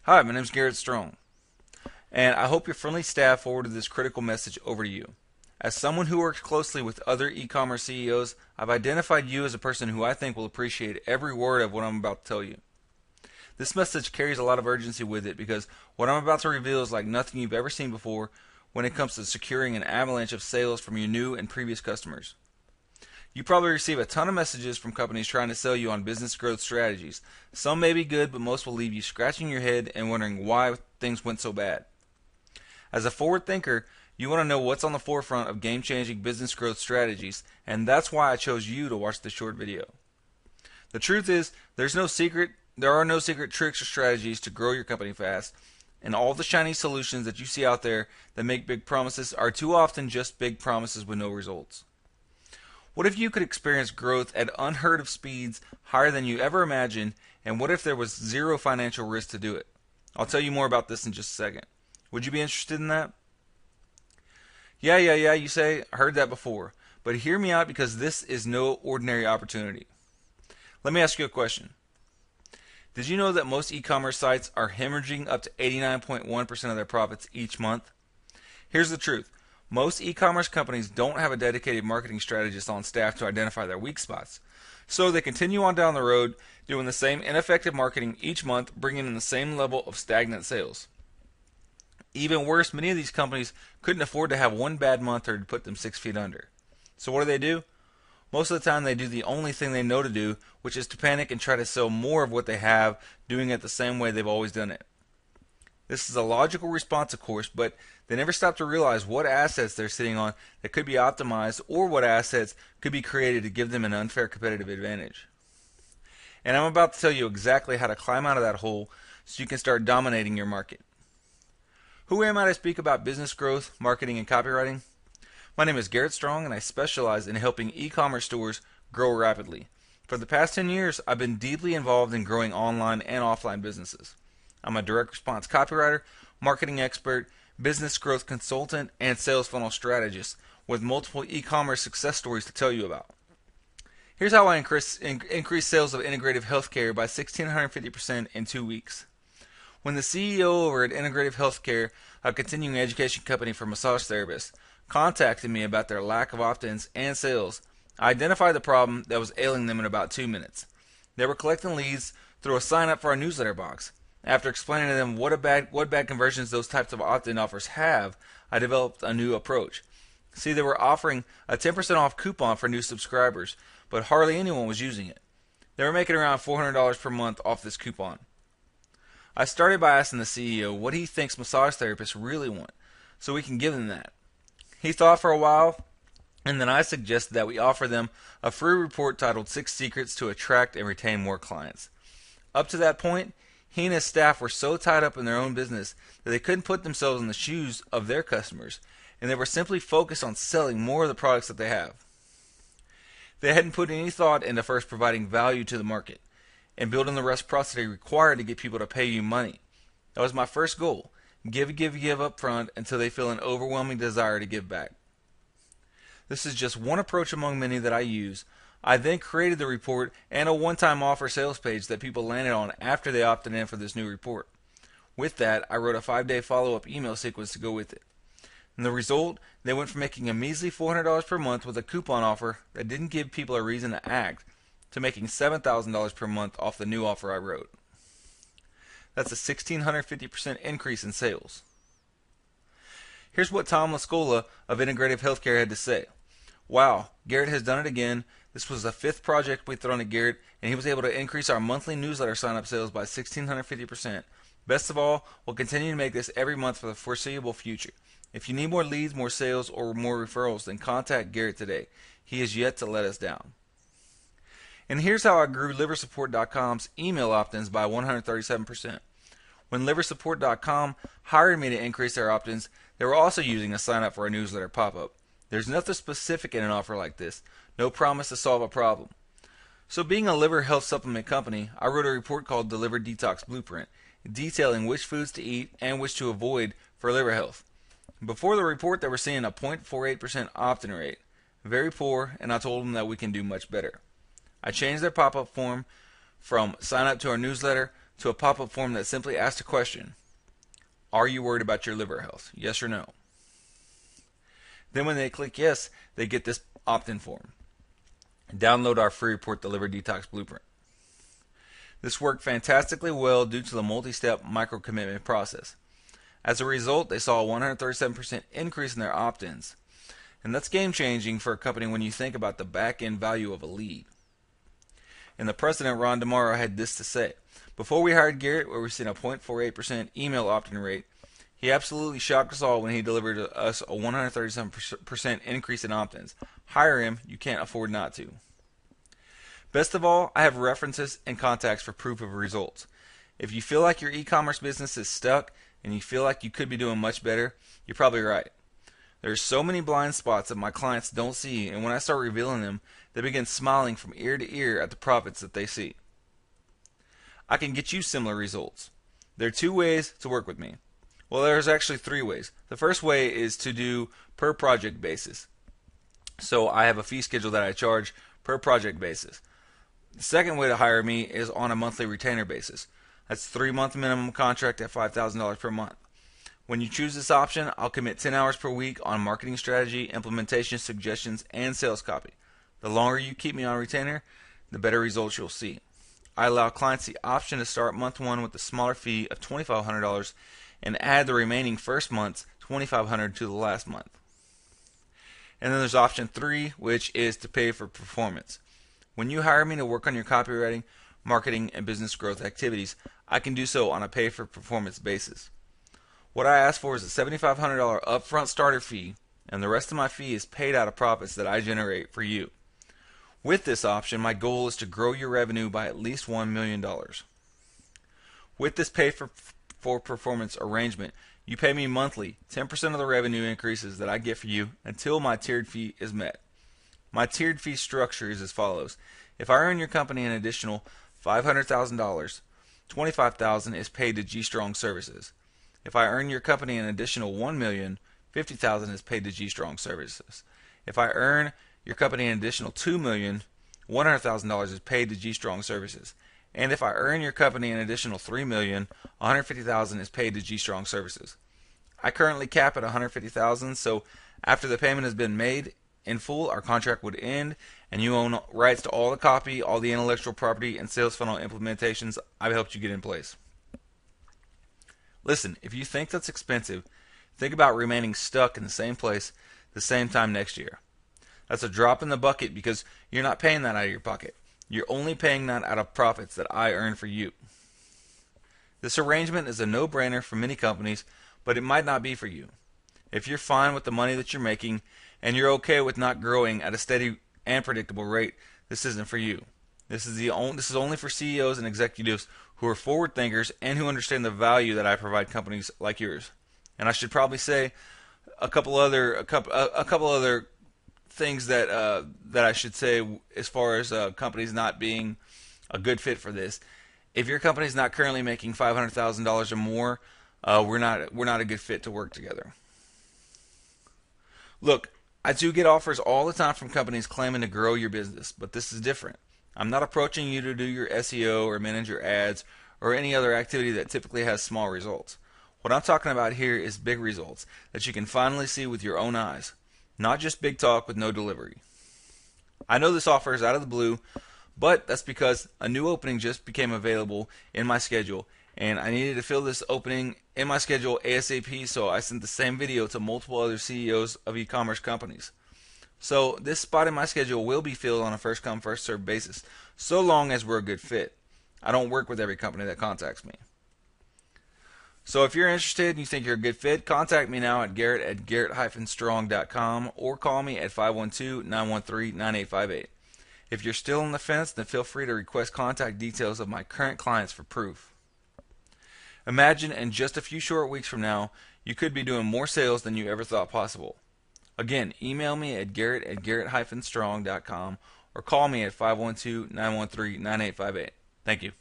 Hi, my name is Garrett Strong, and I hope your friendly staff forwarded this critical message over to you. As someone who works closely with other e-commerce CEOs, I've identified you as a person who I think will appreciate every word of what I'm about to tell you. This message carries a lot of urgency with it because what I'm about to reveal is like nothing you've ever seen before when it comes to securing an avalanche of sales from your new and previous customers. You probably receive a ton of messages from companies trying to sell you on business growth strategies. Some may be good, but most will leave you scratching your head and wondering why things went so bad. As a forward thinker, you want to know what's on the forefront of game-changing business growth strategies, and that's why I chose you to watch this short video. The truth is, there are no secret tricks or strategies to grow your company fast, and all the shiny solutions that you see out there that make big promises are too often just big promises with no results. What if you could experience growth at unheard of speeds higher than you ever imagined, and what if there was zero financial risk to do it? I'll tell you more about this in just a second. Would you be interested in that? Yeah, you say, I heard that before. But hear me out because this is no ordinary opportunity. Let me ask you a question. Did you know that most e-commerce sites are hemorrhaging up to 89.1% of their profits each month? Here's the truth. Most e-commerce companies don't have a dedicated marketing strategist on staff to identify their weak spots. So they continue on down the road doing the same ineffective marketing each month, bringing in the same level of stagnant sales. Even worse, many of these companies couldn't afford to have one bad month or to put them 6 feet under. So what do? Most of the time they do the only thing they know to do, which is to panic and try to sell more of what they have, doing it the same way they've always done it. This is a logical response, of course, but they never stop to realize what assets they're sitting on that could be optimized or what assets could be created to give them an unfair competitive advantage. And I'm about to tell you exactly how to climb out of that hole so you can start dominating your market. Who am I to speak about business growth, marketing, and copywriting? My name is Garrett Strong, and I specialize in helping e-commerce stores grow rapidly. For the past 10 years, I've been deeply involved in growing online and offline businesses. I'm a direct response copywriter, marketing expert, business growth consultant, and sales funnel strategist with multiple e-commerce success stories to tell you about. Here's how I increase sales of integrative healthcare by 1,650% in 2 weeks. When the CEO over at Integrative Healthcare, a continuing education company for massage therapists, contacted me about their lack of opt-ins and sales, I identified the problem that was ailing them in about 2 minutes. They were collecting leads through a sign up for our newsletter box. After explaining to them what bad conversions those types of opt-in offers have, I developed a new approach. See, they were offering a 10% off coupon for new subscribers, but hardly anyone was using it. They were making around $400 per month off this coupon. I started by asking the CEO what he thinks massage therapists really want, so we can give them that. He thought for a while, and then I suggested that we offer them a free report titled 6 Secrets to Attract and Retain More Clients. Up to that point, he and his staff were so tied up in their own business that they couldn't put themselves in the shoes of their customers, and they were simply focused on selling more of the products that they have. They hadn't put any thought into first providing value to the market and building the reciprocity required to get people to pay you money. That was my first goal. Give up front until they feel an overwhelming desire to give back. This is just one approach among many that I use. I then created the report and a one-time offer sales page that people landed on after they opted in for this new report. With that, I wrote a 5-day follow-up email sequence to go with it. And the result, they went from making a measly $400 per month with a coupon offer that didn't give people a reason to act to making $7,000 per month off the new offer I wrote. That's a 1,650% increase in sales. Here's what Tom Lascola of Integrative Healthcare had to say. Wow, Garrett has done it again. This was the 5th project we've thrown at Garrett, and he was able to increase our monthly newsletter sign-up sales by 1,650%. Best of all, we'll continue to make this every month for the foreseeable future. If you need more leads, more sales, or more referrals, then contact Garrett today. He has yet to let us down. And here's how I grew LiverSupport.com's email opt-ins by 137%. When LiverSupport.com hired me to increase their opt-ins, they were also using a sign-up for a newsletter pop-up. There's nothing specific in an offer like this. No promise to solve a problem. So being a liver health supplement company, I wrote a report called The Liver Detox Blueprint, detailing which foods to eat and which to avoid for liver health. Before the report, they were seeing a 0.48% opt-in rate. Very poor, and I told them that we can do much better. I changed their pop-up form from sign up to our newsletter to a pop-up form that simply asks a question. Are you worried about your liver health? Yes or no? Then when they click yes, they get this opt-in form. Download our free report, the Liver Detox Blueprint. This worked fantastically well due to the multi-step micro-commitment process. As a result, they saw a 137% increase in their opt-ins. And that's game-changing for a company when you think about the back-end value of a lead. And the president, Ron DeMauro, had this to say. Before we hired Garrett, where we've seen a 0.48% email opt-in rate, he absolutely shocked us all when he delivered us a 137% increase in opt-ins. Hire him, you can't afford not to. Best of all, I have references and contacts for proof of results. If you feel like your e-commerce business is stuck and you feel like you could be doing much better, you're probably right. There's so many blind spots that my clients don't see, and when I start revealing them, they begin smiling from ear to ear at the profits that they see. I can get you similar results. There are 2 ways to work with me. Well, there's actually 3 ways. The first way is to do per project basis. So I have a fee schedule that I charge per project basis. The second way to hire me is on a monthly retainer basis. That's 3-month minimum contract at $5,000 per month. When you choose this option, I'll commit 10 hours per week on marketing strategy, implementation, suggestions, and sales copy. The longer you keep me on retainer, the better results you'll see. I allow clients the option to start month 1 with a smaller fee of $2,500 and add the remaining first month's $2,500 to the last month. And then there's option 3, which is to pay for performance. When you hire me to work on your copywriting, marketing, and business growth activities, I can do so on a pay for performance basis. What I ask for is a $7,500 upfront starter fee, and the rest of my fee is paid out of profits that I generate for you. With this option, my goal is to grow your revenue by at least $1 million. With this pay for performance arrangement, you pay me monthly 10% of the revenue increases that I get for you until my tiered fee is met. My tiered fee structure is as follows. If I earn your company an additional $500,000, $25,000 is paid to G-Strong Services. If I earn your company an additional $1 million, $50,000 is paid to G-Strong Services. If I earn your company an additional $2 million, $100,000 is paid to G-Strong Services. And if I earn your company an additional $3 million, $150,000 is paid to G-Strong Services. I currently cap at $150,000, so after the payment has been made in full, our contract would end, and you own rights to all the copy, all the intellectual property, and sales funnel implementations I've helped you get in place. Listen, if you think that's expensive, think about remaining stuck in the same place the same time next year. That's a drop in the bucket because you're not paying that out of your pocket. You're only paying that out of profits that I earn for you. This arrangement is a no-brainer for many companies, but it might not be for you. If you're fine with the money that you're making and you're okay with not growing at a steady and predictable rate, this isn't for you. This is only for CEOs and executives who are forward thinkers and who understand the value that I provide companies like yours. And I should probably say a couple other things that I should say as far as companies not being a good fit for this. If your company is not currently making $500,000 or more, we're not a good fit to work together. Look, I do get offers all the time from companies claiming to grow your business, but this is different. I'm not approaching you to do your SEO or manage your ads or any other activity that typically has small results. What I'm talking about here is big results that you can finally see with your own eyes, not just big talk with no delivery. I know this offer is out of the blue, but that's because a new opening just became available in my schedule, and I needed to fill this opening in my schedule ASAP, so I sent the same video to multiple other CEOs of e-commerce companies. So this spot in my schedule will be filled on a first-come, first-served basis, so long as we're a good fit. I don't work with every company that contacts me. So if you're interested and you think you're a good fit, contact me now at garrett@garrett-strong.com or call me at 512-913-9858. If you're still on the fence, then feel free to request contact details of my current clients for proof. Imagine in just a few short weeks from now, you could be doing more sales than you ever thought possible. Again, email me at garrett@garrett-strong.com or call me at 512-913-9858. Thank you.